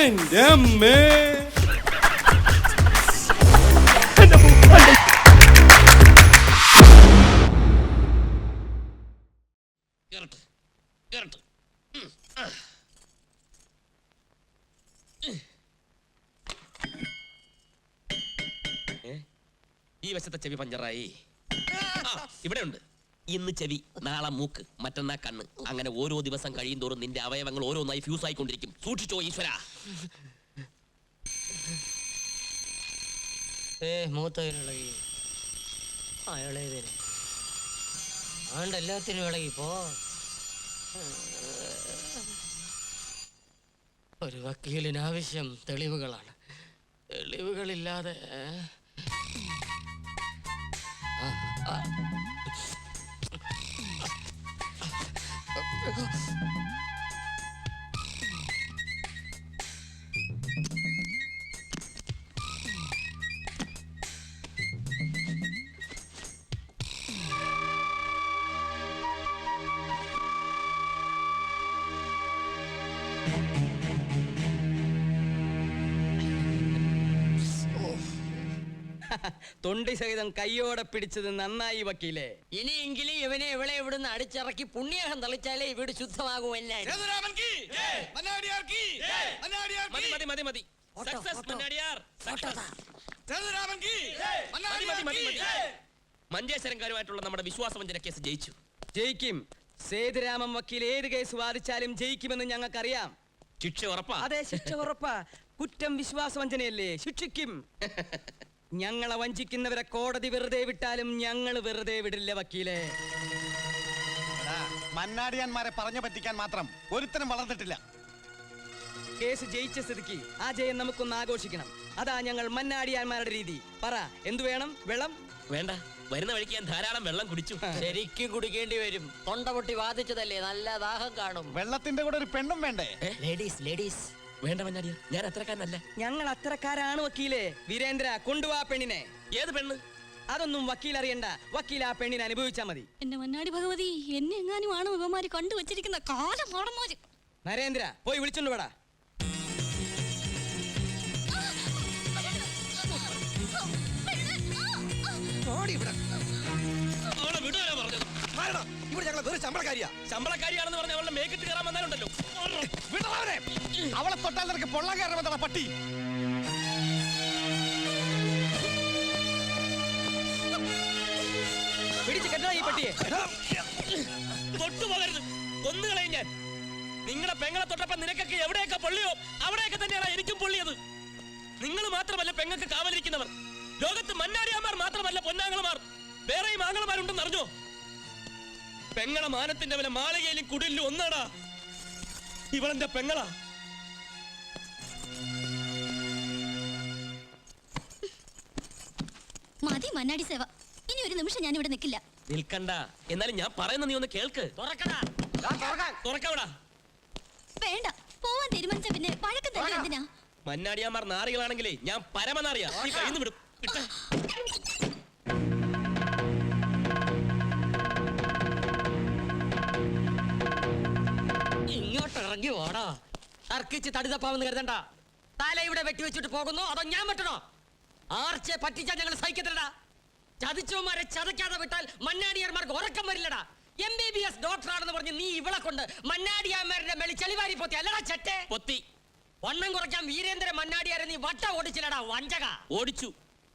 എന്റെ അമ്മേ. ഈ വശത്തെ ചെവി പഞ്ചറായി. ഇവിടെ ഉണ്ട്. ഇന്ന് ചെവി, നാളെ മൂക്ക്, മറ്റന്നാ കണ്ണ്. അങ്ങനെ ഓരോ ദിവസം കഴിയും തോറും നിന്റെ അവയവങ്ങൾ ഓരോന്നായി ഫ്യൂസ് ആയിക്കൊണ്ടിരിക്കും. സൂക്ഷിച്ചോ ഈശ്വര. മൂത്തതിനിളകി ഇളയതിന് ആണ്ട് എല്ലാത്തിനും ഇളകിപ്പോ. ഒരു വക്കീലിനാവശ്യം തെളിവുകളാണ്. തെളിവുകളില്ലാതെ തൊണ്ടി സഹിതം കയ്യോടെ പിടിച്ചത് നന്നായി വക്കീലേ. ഇനിയെങ്കിലും ഇവനെ ഇവളെ ഇവിടുന്ന് അടിച്ചിറക്കി പുണ്യാഹം തളിച്ചാലേ ഇവിടെ ശുദ്ധമാകും. മഞ്ചേശ്വരംകാരുമായിട്ടുള്ള നമ്മുടെ വിശ്വാസവഞ്ചന കേസ് ജയിച്ചു. ജയിക്കും. സേതുരാമൻ വക്കീൽ ഏത് കേസ് വാദിച്ചാലും ജയിക്കുമെന്ന് ഞങ്ങൾക്കറിയാം. ശിക്ഷ ഉറപ്പാ? അതെ, ശിക്ഷ ഉറപ്പാ. കുറ്റം വിശ്വാസവഞ്ചനയല്ലേ, ശിക്ഷിക്കും. ഞങ്ങളെ വഞ്ചിക്കുന്നവരെ കോടതി വെറുതെ വിട്ടാലും ഞങ്ങൾ വെറുതെ വിടില്ല വക്കീലേ. മന്നാടിയാന്മാരെ പറഞ്ഞു പറ്റിക്കാൻ മാത്രം ഒരുത്തനും വളർന്നിട്ടില്ല. കേസ് ജയിച്ച സ്ഥിതിക്ക് ആ ജയം നമുക്കൊന്ന് ആഘോഷിക്കണം. അതാ ഞങ്ങൾ മന്നാടിയാന്മാരുടെ രീതി. പറ, എന്തു വേണം? വെള്ളം വേണ്ട, വരുന്ന വഴിക്ക് ഞാൻ ധാരാളം വെള്ളം കുടിച്ചു. ശരിക്കും കുടിക്കേണ്ടി വരും. തൊണ്ട പൊട്ടി വാദിച്ചതല്ലേ, നല്ല ദാഹം കാണും. വെള്ളത്തിന്റെ കൂടെ ഒരു പെണ്ണും വേണ്ടേ? ലേഡീസ് ലേഡീസ് വേണ്ട മന്നാടിയാർ, ഞാൻ അത്രക്കാരനല്ല. ഞങ്ങൾ അത്രക്കാരാണ് വക്കീലേ. വീരേന്ദ്ര, കൊണ്ടുവാ പെണ്ണിനെ. ഏത് പെണ്ണ്? അതൊന്നും വക്കീൽ അറിയണ്ട. വക്കീൽ ആ പെണ്ണിനെ അനുഭവിച്ചാ മതി. എന്റെ മന്നാടി ഭഗവതി, എന്നെ എങ്ങാനും ആണ് ഇവന്മാര് കണ്ടുവച്ചിരിക്കുന്ന കാലം മോടന്മാര്. നരേന്ദ്ര, പോയി വിളിച്ചോണ്ട് വേടാ. ശമ്പളക്കാരിയാണെന്ന് പറഞ്ഞ അവളുടെ മേക്കിട്ട് കയറാൻ വന്നാലുണ്ടല്ലോ. അവളെ തൊട്ടാൽ നിനക്ക് പൊള്ളാൻ കയറുന്ന പട്ടി. പിടിച്ച് കെട്ടണ ഈ പട്ടിയെ. തൊട്ടുപോകരുത്, കൊന്നുകളയും ഞാൻ. നിങ്ങളെ പെങ്ങളെ തൊട്ടപ്പോ നിനക്കൊക്കെ എവിടെയൊക്കെ പൊള്ളിയോ അവിടെയൊക്കെ തന്നെയാണ് എനിക്കും പൊള്ളിയത്. നിങ്ങൾ മാത്രമല്ല പെങ്ങൾക്ക് കാവലിരിക്കുന്നവർ. ലോകത്ത് മന്നാടിയാന്മാർ മാത്രമല്ല പൊന്നാങ്ങളമാർ, വേറെയും ആങ്ങളമാരുണ്ടെന്ന് അറിഞ്ഞോ? പെങ്ങളെ മാനത്തിന്റെ വില മാളികയിലും കുടിലും ഒന്നാടാ. ഇവളെന്റെ പെങ്ങളാ. മതി മന്നാടി സേവ. ഇനി ഒരു നിമിഷം ഞാൻ ഇവിടെ നിൽക്കില്ല. നിൽക്കണ്ട, എന്നാലും ഞാൻ പറയുന്ന നീ ഒന്ന് കേൾക്ക്. തുറക്കവിടാ. വേണ്ട, പോവാൻ തീരുമാനിച്ച പിന്നെ പഴക്കം തന്നെ എന്തിനാ? മന്നാടിയാന്മാർ നാറികളാണെങ്കിലേ ഞാൻ പരമനാറിയാ. നീ കയ്യിന്ന് വിടും. ഇങ്ങോട്ട് ഇറങ്ങി ഓടാ. തർക്കിച്ച് തടിതപ്പാവെന്ന് കരുതണ്ട. തല ഇവിടെ വെട്ടിവെച്ചിട്ട് പോകുന്നു, അതോ ഞാൻ വെട്ടണോ? ആർച്ചെ പറ്റിച്ചാൽ ഞങ്ങൾ സഹിക്കത്തില്ലടാ. ചതിച്ചവന്മാരെ ചതയ്ക്കാതെ വിട്ടാൽ മന്നാടിയാന്മാർക്ക് ഉറക്കം വരില്ലടാ. MBBS ഡോക്ടറാണെന്ന് പറഞ്ഞ് നീ ഇവളെ കൊണ്ട് മന്നാടിയാന്മാരുടെ മേളിൽ ചെളിവാരി പൊത്തി അല്ലടാ ചെറ്റെ പൊത്തി. വണ്ണം കുറയ്ക്കാൻ വീരേന്ദ്ര മന്നാടിയാരെ നീ വട്ട ഓടിച്ചില്ലടാ വഞ്ചക. ഓടിച്ചു.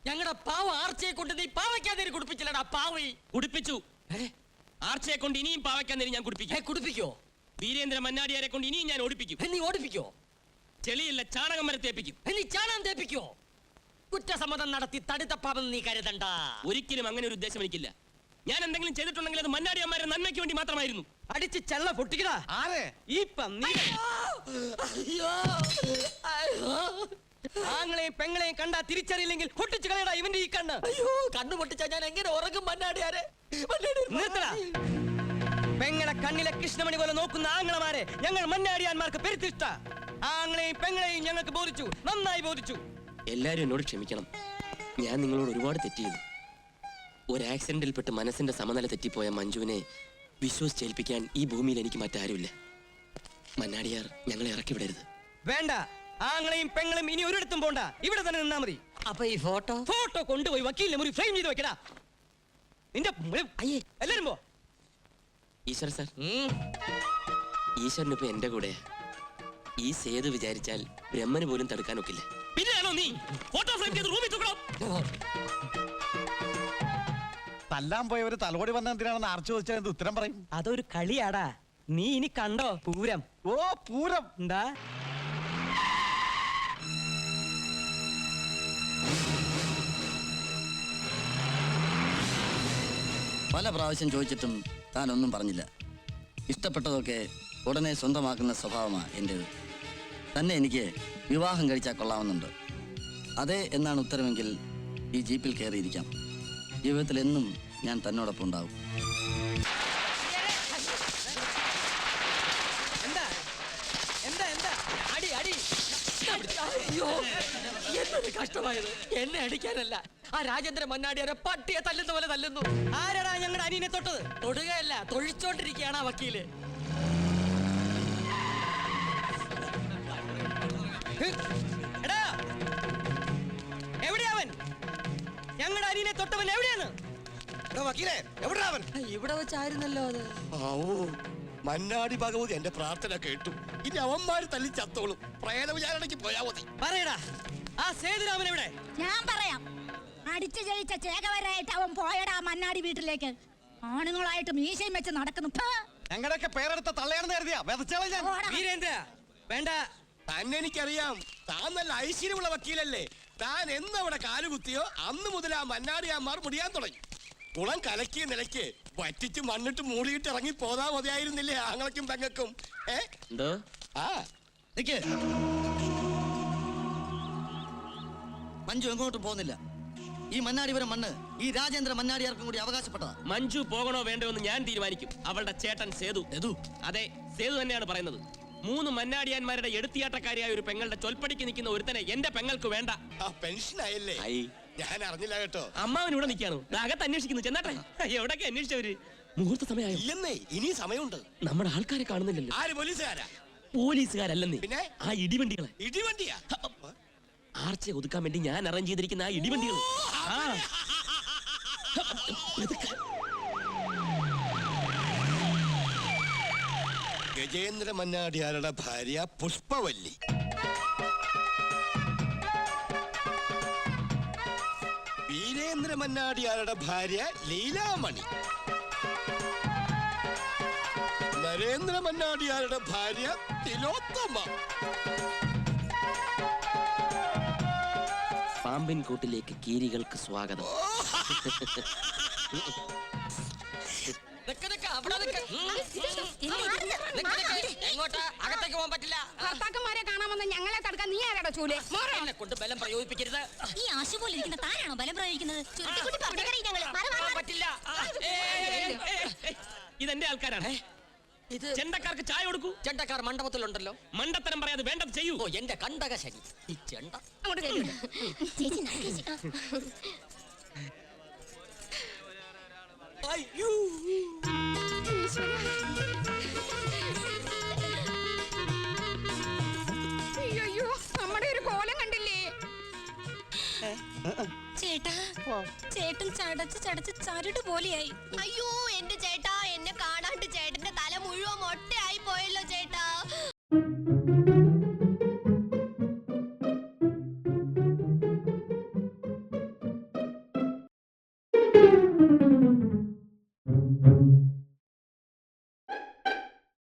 ഞങ്ങളുടെ പാവ ആർച്ചയെ കൊണ്ട് നീ പാവയ്ക്കാതെ കുടിപ്പിച്ചില്ലടാ പാവി. കുടിപ്പിച്ചു. ആർച്ചയെ കൊണ്ട് ഇനിയും പാവയ്ക്കാൻ നേരി ഞാൻ കുടിപ്പിക്കും. കുടിപ്പിക്കോ? വീരേന്ദ്ര മന്നാടിയാരെ കൊണ്ട് ഇനിയും ഞാൻ ഓടിപ്പിക്കും. നീ ഓടിപ്പിക്കോ? ചെളിയില്ല, ചാണകം വരെ തേപ്പിക്കും. നീ ചാണകം തേപ്പിക്കോ? കുറ്റസമ്മതം നടത്തി തടിതപ്പാവെന്ന് നീ കരുതണ്ട. ഒരിക്കലും അങ്ങനെ ഒരു ഉദ്ദേശം എനിക്കില്ല. ഞാൻ എന്തെങ്കിലും ചെയ്തിട്ടുണ്ടെങ്കിൽ അത് മന്നാടിയന്മാരുടെ നന്മയ്ക്ക് വേണ്ടി മാത്രമായിരുന്നു. അടിച്ച് ചള്ള പൊട്ടിക്കടാ. ആരെ? ഈ പന്നി. ആങ്ങളെയും പെങ്ങളെയും കണ്ടാ തിരിച്ചറിയില്ലെങ്കിൽ പൊട്ടിച്ചു കളയടാ ഇവന്റെ ഈ കണ്ണ്. അയ്യോ, കണ്ണു പൊട്ടിച്ചാ ഞാൻ എങ്ങനെ ഉറങ്ങും മന്നാടിയാരെ? നിർത്തടാ. പെങ്ങളെ കണ്ണിലെ കൃഷ്ണമണി പോലെ നോക്കുന്ന ആങ്ങളമാരെ ഞങ്ങൾ മന്നാടിയാന്മാർക്ക് പെരുത്തിഷ്ട. ആങ്ങളെയും പെങ്ങളെയും ഞങ്ങൾക്ക് ബോധിച്ചു, നന്നായി ബോധിച്ചു. എല്ലാരും എന്നോട് ക്ഷമിക്കണം. ഞാൻ നിങ്ങളോട് ഒരുപാട് തെറ്റ് ചെയ്തു. ഒരു ആക്സിഡന്റിൽപ്പെട്ട് മനസ്സിന്റെ സമനില തെറ്റിപ്പോയ മഞ്ജുവിനെ വിശ്വസിച്ചേൽപ്പിക്കാൻ ഈ ഭൂമിയിൽ എനിക്ക് മറ്റാരുമില്ല. മന്നാടിയാർ ഞങ്ങളെ ഇറക്കി വിടരുത്. വേണ്ട, ആങ്ങളെയും പെങ്ങളും ഇനി ഒരിടത്തും പോണ്ട, ഇവിടെ തന്നെ നിന്നാ മതി. അപ്പൊ ഈ ഫോട്ടോ ഫോട്ടോ കൊണ്ടുപോയി വക്കീലിന്റെ മുറി ഫ്രെയിം ചെയ്ത് വെക്കടാ. നിന്റെ അയ്യേ എല്ലാരും പോ. ഈശ്വര സാർ, ഈശ്വരനിപ്പോ എന്റെ കൂടെ. ഈ സേതു വിചാരിച്ചാൽ ബ്രഹ്മന് പോലും തടുക്കാൻ ഒക്കില്ല. പിന്നെയാണോ നീ ഫോട്ടോ ഫ്രെയിം ചെയ്ത് റൂമിൽ തൂക്കണം? തല്ലാൻ പോയവര് തലോടി വന്ന എന്തിനാണെന്ന് ആർച്ചു ചോദിച്ചാൽ ഉത്തരം പറയും. അതൊരു കളിയാടാ. നീ ഇനി കണ്ടോ പൂരം? ഓ പൂരം. എന്താ പല പ്രാവശ്യം ചോദിച്ചിട്ടും താൻ ഒന്നും പറഞ്ഞില്ല. ഇഷ്ടപ്പെട്ടതൊക്കെ ഉടനെ സ്വന്തമാക്കുന്ന സ്വഭാവമാണ് എൻ്റേത്. തന്നെ എനിക്ക് വിവാഹം കഴിച്ചാൽ കൊള്ളാമെന്നുണ്ട്. അതെ എന്നാണ് ഉത്തരമെങ്കിൽ ഈ ജീപ്പിൽ കയറിയിരിക്കാം. ജീവിതത്തിൽ എന്നും ഞാൻ തന്നോടൊപ്പം ഉണ്ടാവും. എന്താ എന്താ എന്താ അടി അടി. അയ്യോ എന്തൊരു കഷ്ടമായത്. എന്നെ അടിക്കാനല്ല, ആ രാജേന്ദ്ര മന്നാടിയാരെ പട്ടിയെ തല്ലുന്ന പോലെ തല്ലുന്നു. ആരാടാ ഞങ്ങളുടെ അനിയനെ തൊട്ടത്? തൊടുകയല്ല, തൊഴിച്ചോണ്ടിരിക്കുകയാണ് ആ വക്കീല്. എടാ എവിടെയാ അവൻ? ഞങ്ങളുടെ അനിയനെ തൊട്ടവൻ എവിടെയാണ്? വക്കീലേ എവിടാ അവൻ? ഇവിടെ വെച്ചായിരുന്നല്ലോ അത്. മന്നാടി ഭഗവതി എന്റെ പ്രാർത്ഥന കേട്ടു. ഇനി അവന്മാര് തല്ലി ചത്തോളും. പ്രേത വിചാരണയ്ക്ക് പോയാ മതി. പറയടാ, ആ സേതുരാമൻ എവിടെ? ഞാൻ പറയാം. അടിച്ചു ജയിച്ച ചേകവരായിട്ട് അവൻ പോയടാ മന്നാടി വീട്ടിലേക്ക്. ആണുങ്ങളായിട്ട് മീശയും വെച്ച് നടക്കുന്നു. ഫ്. ഞങ്ങളുടെയൊക്കെ പേരെടുത്ത തള്ളയാണെന്ന് കരുതിയാ വെതച്ചാളെ ഞാൻ. പോടാ. വീരേന്ദ്ര വേണ്ട. തന്നെ എനിക്കറിയാം. താൻ നല്ല ഐശ്വര്യമുള്ള വക്കീലല്ലേ. താൻ എന്ന് അവിടെ കാലുകുത്തിയോ അന്ന് മുതൽ ആ മന്നാടിയാന്മാർ മുടിയാൻ തുടങ്ങി. കുളം കലക്കിയ നിലയ്ക്ക് വറ്റിച്ച് മണ്ണിട്ട് മൂടിയിട്ട് ഇറങ്ങി പോതാ മതിയായിരുന്നില്ലേ ആങ്ങളക്കും പെങ്ങക്കും? എന്തോ ആ നിക്ക്. മഞ്ജു എങ്ങോട്ടും പോകുന്നില്ല. ഈ മന്നാടിപുരം മണ്ണ് ഈ രാജേന്ദ്ര മന്നാടിയാർക്കും കൂടി അവകാശപ്പെട്ടതാ. മഞ്ജു പോകണോ വേണ്ടോ എന്ന് ഞാൻ തീരുമാനിക്കും. അവളുടെ ചേട്ടൻ സേതു. അതെ, സേതു തന്നെയാണ് പറയുന്നത്. 3 മന്നാടിയാന്മാരുടെ എടുത്തിയാട്ടക്കാരിയായ ഒരു പെങ്ങളുടെ ചൊൽപ്പടിക്ക് നിൽക്കുന്ന ഒരുത്തനെ എന്റെ പെങ്ങൾക്ക് വേണ്ട. ആ പെൻഷനായല്ലേ? ഞാൻ അറിഞ്ഞില്ല കേട്ടോ. അമ്മാവൻ ഇവിടെ നിൽക്കാണ്. അകത്ത് അന്വേഷിക്കുന്നു. ചെന്നാട്ടെ. എവിടൊക്കെ അന്വേഷിച്ചവര്? മുഹൂർത്ത സമയമായി. ഇല്ലെന്നേ, ഇനി സമയമുണ്ട്. നമ്മുടെ ആൾക്കാരെ കാണുന്നില്ലല്ലോ. ആര് പോലീസുകാരാ? പോലീസുകാരല്ലെന്നേ, പിന്നെ? ആ ഇടിവണ്ടികളെ. ഇടിവണ്ടിയാ? ആർച്ചയെ ഒതുക്കാൻ വേണ്ടി ഞാൻ അറേഞ്ച് ചെയ്തിരിക്കുന്ന ആ ഇടിവണ്ടികൾ. ആ ഗജേന്ദ്ര മന്നാടിയാരുടെ ഭാര്യ പുഷ്പവല്ലി. വീരേന്ദ്ര മന്നാടിയാരുടെ ഭാര്യ ലീലാമണി. നരേന്ദ്ര മന്നാടിയാരുടെ ഭാര്യ തിലോത്തമ. പാമ്പിൻ കൂട്ടിലേക്ക് കീരികൾക്ക് സ്വാഗതം. നിക്ക് നിക്ക്, അവിടെ നിക്ക്. എങ്ങോട്ടാ? അകത്തേക്ക് പോകാൻ പറ്റില്ല. ഭർത്താക്കന്മാരെ കാണാമെന്ന് ഞങ്ങളെ തടുക്കാൻ നീ ആരാടോ ചൂല്? എന്നെ കൊണ്ട് ബലം പ്രയോഗിപ്പിക്കരുത്. ഈ ആശു പോലെ ഇരിക്കുന്ന താനാണോ ബലം പ്രയോഗിക്കുന്നത്? ചുരുട്ടിക്കുട്ടി പച്ചക്കറി ഞങ്ങള്. മാറ്, മാറ്, മാറ്. പറ്റില്ല. ഇതെന്റെ ആൾക്കാരാണ്. ഇത് ചെണ്ടക്കാർക്ക് ചായ കൊടുക്കൂ. ചെണ്ടക്കാർ മണ്ഡപത്തിലുണ്ടല്ലോ. മണ്ടത്തരം പറയാതെ വേണ്ടത് ചെയ്യൂ. ഓ എന്റെ കണ്ടക ശനി. ഈ ചെണ്ട അങ്ങോട്ട് ചെല്ലു. ചേച്ചി നടക്ക് ചേച്ചി. അയ്യോ. അയ്യോ നമ്മുടെ ഒരു കോലം കണ്ടില്ലേ? ചേട്ടാ, ചേട്ടൻ ചടച്ച് ചടച്ച് ചരട് പോലെയായി. അയ്യോ എന്റെ ചേട്ടാ, എന്നെ കാണാണ്ട് ചേട്ടന്റെ തല മുഴുവൻ മൊട്ടയായി പോയല്ലോ ചേട്ടാ.